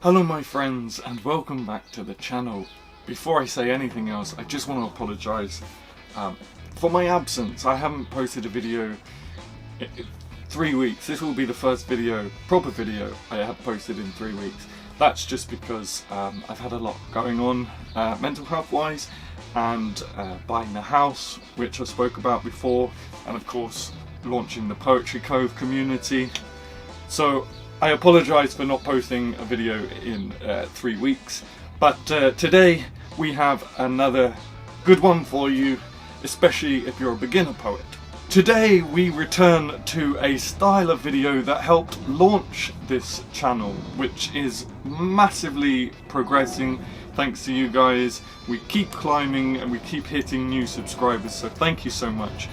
Hello my friends and welcome back to the channel. Before I say anything else, I just want to apologise for my absence. I haven't posted a video in 3 weeks. This will be the first proper video I have posted in 3 weeks. That's just because I've had a lot going on mental health wise, and buying the house, which I spoke about before, and of course launching the Poetry Cove community. So I apologise for not posting a video in 3 weeks, but today we have another good one for you, especially if you're a beginner poet. Today we return to a style of video that helped launch this channel, which is massively progressing thanks to you guys. We keep climbing and we keep hitting new subscribers, so thank you so much.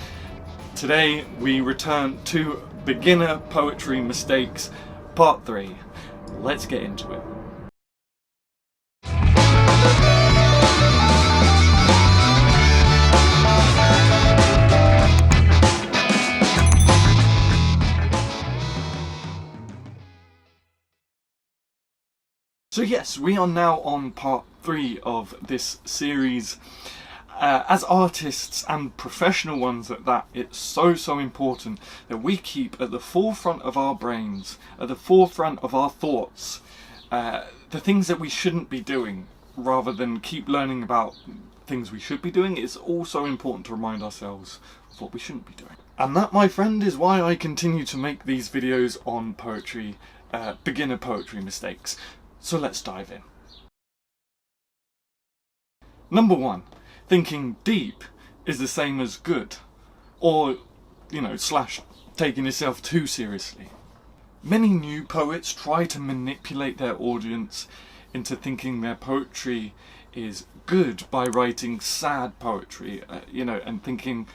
Today we return to beginner poetry mistakes Part 3. Let's get into it. So yes, we are now on part 3 of this series. As artists and professional ones at that, it's so important that we keep at the forefront of our brains, at the forefront of our thoughts, the things that we shouldn't be doing, rather than keep learning about things we should be doing. It's also important to remind ourselves of what we shouldn't be doing. And that, my friend, is why I continue to make these videos on poetry, beginner poetry mistakes. So let's dive in. Number 1. Thinking deep is the same as good, or, slash taking yourself too seriously. Many new poets try to manipulate their audience into thinking their poetry is good by writing sad poetry, and thinking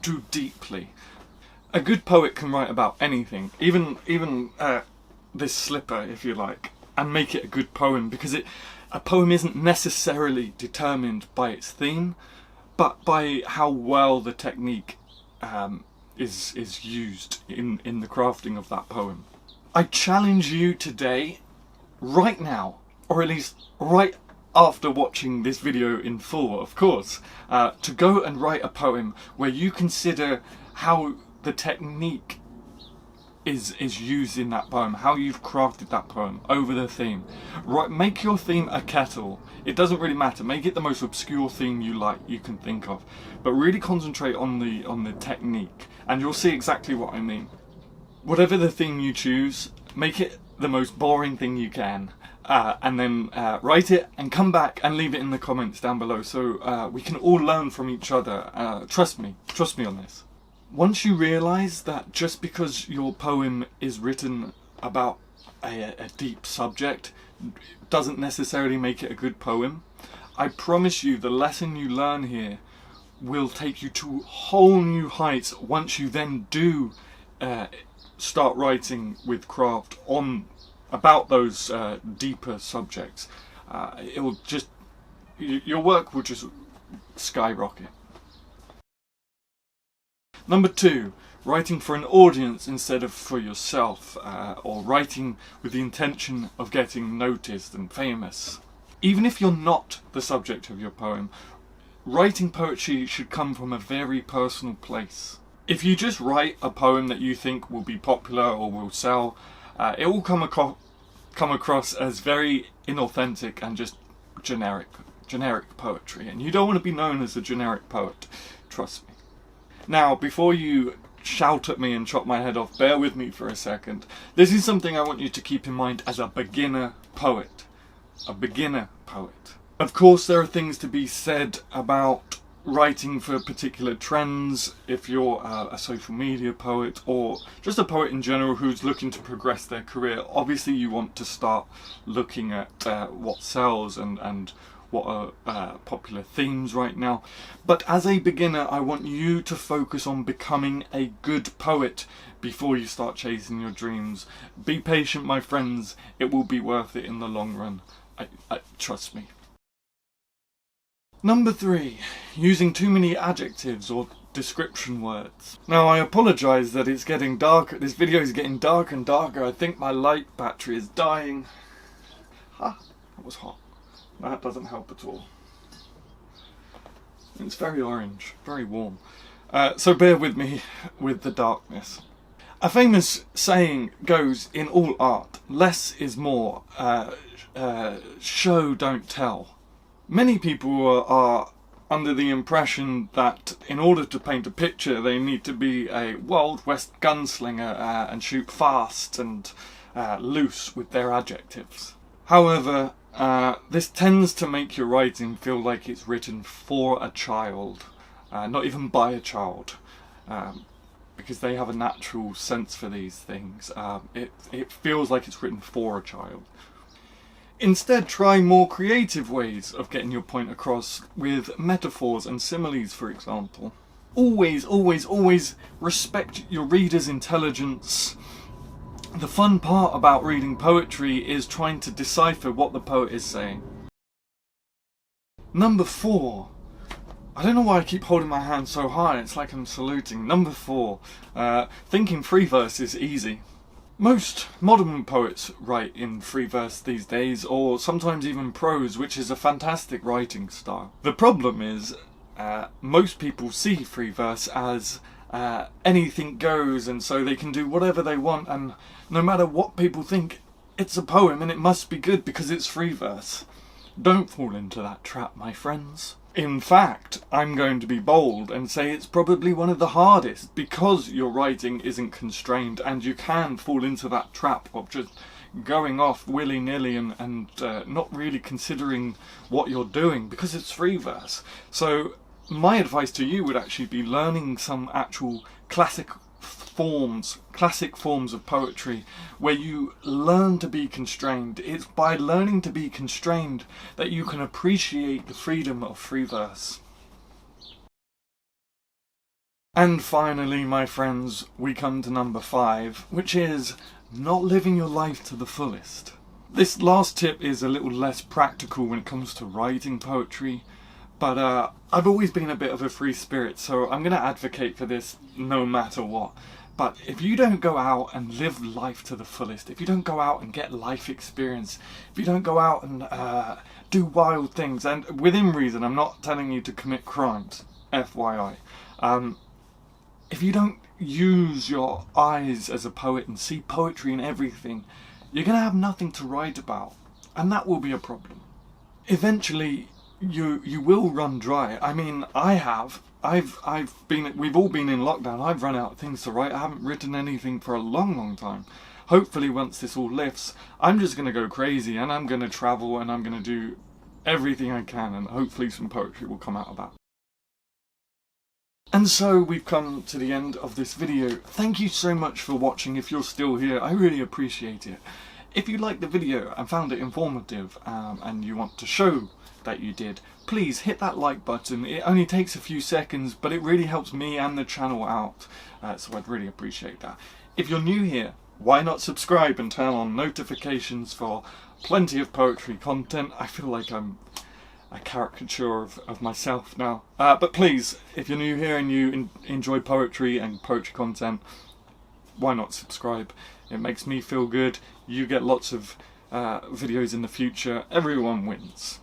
too deeply. A good poet can write about anything, even this slipper, if you like, and make it a good poem, because a poem isn't necessarily determined by its theme, but by how well the technique is used in the crafting of that poem. I challenge you today, right now, or at least right after watching this video in full, of course, to go and write a poem where you consider how the technique is used in that poem, how you've crafted that poem over the theme. Right, make your theme a kettle. It doesn't really matter. Make it the most obscure theme you can think of, but really concentrate on the technique, and you'll see exactly what I mean. Whatever the theme you choose, make it the most boring thing you can, and then write it and come back and leave it in the comments down below, so we can all learn from each other. Trust me on this. Once you realise that just because your poem is written about a deep subject doesn't necessarily make it a good poem, I promise you the lesson you learn here will take you to whole new heights once you then do start writing with craft about those deeper subjects. Your work will just skyrocket. Number 2, writing for an audience instead of for yourself, or writing with the intention of getting noticed and famous. Even if you're not the subject of your poem, writing poetry should come from a very personal place. If you just write a poem that you think will be popular or will sell, it will come across as very inauthentic and just generic poetry, and you don't want to be known as a generic poet, trust me. Now, before you shout at me and chop my head off, bear with me for a second. This is something I want you to keep in mind as a beginner poet. A beginner poet. Of course, there are things to be said about writing for particular trends. If you're a social media poet, or just a poet in general who's looking to progress their career, obviously you want to start looking at what sells and what are popular themes right now. But as a beginner, I want you to focus on becoming a good poet before you start chasing your dreams. Be patient, my friends. It will be worth it in the long run. Trust me. Number 3, using too many adjectives or description words. Now, I apologise that it's getting dark. This video is getting darker and darker. I think my light battery is dying. it's hot. That doesn't help at all. It's very orange, very warm. So bear with me with the darkness. A famous saying goes in all art, less is more, show don't tell. Many people are under the impression that in order to paint a picture they need to be a Wild West gunslinger and shoot fast and loose with their adjectives. However, this tends to make your writing feel like it's written for a child, not even by a child, because they have a natural sense for these things. It feels like it's written for a child. Instead, try more creative ways of getting your point across with metaphors and similes, for example. Always, always, always respect your reader's intelligence. The fun part about reading poetry is trying to decipher what the poet is saying. Number 4. I don't know why I keep holding my hand so high, it's like I'm saluting. Number 4. Thinking free verse is easy. Most modern poets write in free verse these days, or sometimes even prose, which is a fantastic writing style. The problem is, most people see free verse as anything goes, and so they can do whatever they want, and no matter what people think, it's a poem and it must be good because it's free verse. Don't fall into that trap, my friends. In fact, I'm going to be bold and say it's probably one of the hardest because your writing isn't constrained and you can fall into that trap of just going off willy-nilly and not really considering what you're doing because it's free verse. So my advice to you would actually be learning some actual classic forms of poetry where you learn to be constrained. It's by learning to be constrained that you can appreciate the freedom of free verse. And finally, my friends, we come to number 5, which is not living your life to the fullest. This last tip is a little less practical when it comes to writing poetry, but I've always been a bit of a free spirit, so I'm going to advocate for this no matter what. But if you don't go out and live life to the fullest, if you don't go out and get life experience, if you don't go out and do wild things, and within reason, I'm not telling you to commit crimes, FYI. If you don't use your eyes as a poet and see poetry in everything, you're going to have nothing to write about, and that will be a problem. Eventually, you will run dry. I mean, we've all been in lockdown. I've run out of things to write. I haven't written anything for a long time. Hopefully once this all lifts, I'm just going to go crazy and I'm going to travel and I'm going to do everything I can, and hopefully some poetry will come out of that. And so we've come to the end of this video. Thank you so much for watching. If you're still here, I really appreciate it. If you liked the video and found it informative and you want to show that you did, please hit that like button. It only takes a few seconds, but it really helps me and the channel out, so I'd really appreciate that. If you're new here, why not subscribe and turn on notifications for plenty of poetry content? I feel like I'm a caricature of myself now, but please, if you're new here and you enjoy poetry and poetry content, why not subscribe? It makes me feel good. You get lots of videos in the future. Everyone wins.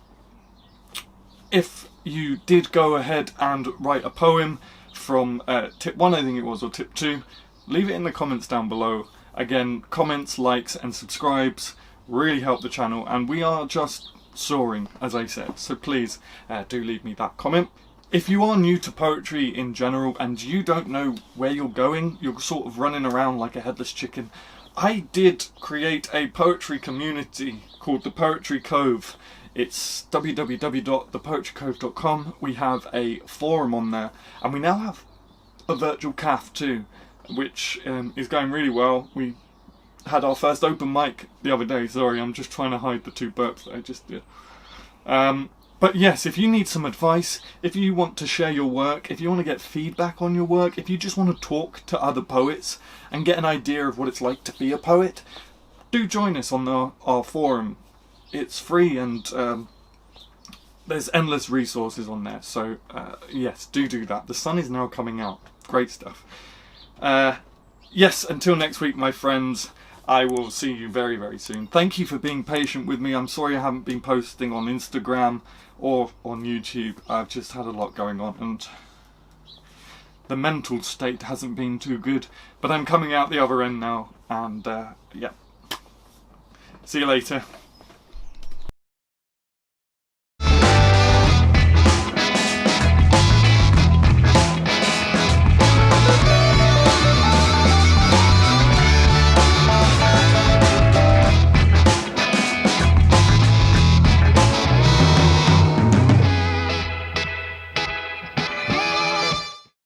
If you did go ahead and write a poem from tip 1, I think it was, or tip 2, leave it in the comments down below. Again, comments, likes and subscribes really help the channel, and we are just soaring, as I said, so please do leave me that comment. If you are new to poetry in general and you don't know where you're going, you're sort of running around like a headless chicken, I did create a poetry community called the Poetry Cove. It's www.thepoetrycove.com. We have a forum on there, and we now have a virtual cafe too, which is going really well. We had our first open mic the other day. Sorry, I'm just trying to hide the 2 burps that I just did. But yes, if you need some advice, if you want to share your work, if you want to get feedback on your work, if you just want to talk to other poets and get an idea of what it's like to be a poet, do join us on our forum. It's free, and there's endless resources on there, so yes, do that. The sun is now coming out. Great stuff. Yes, until next week, my friends, I will see you very, very soon. Thank you for being patient with me. I'm sorry I haven't been posting on Instagram or on YouTube. I've just had a lot going on and the mental state hasn't been too good. But I'm coming out the other end now and yeah. See you later.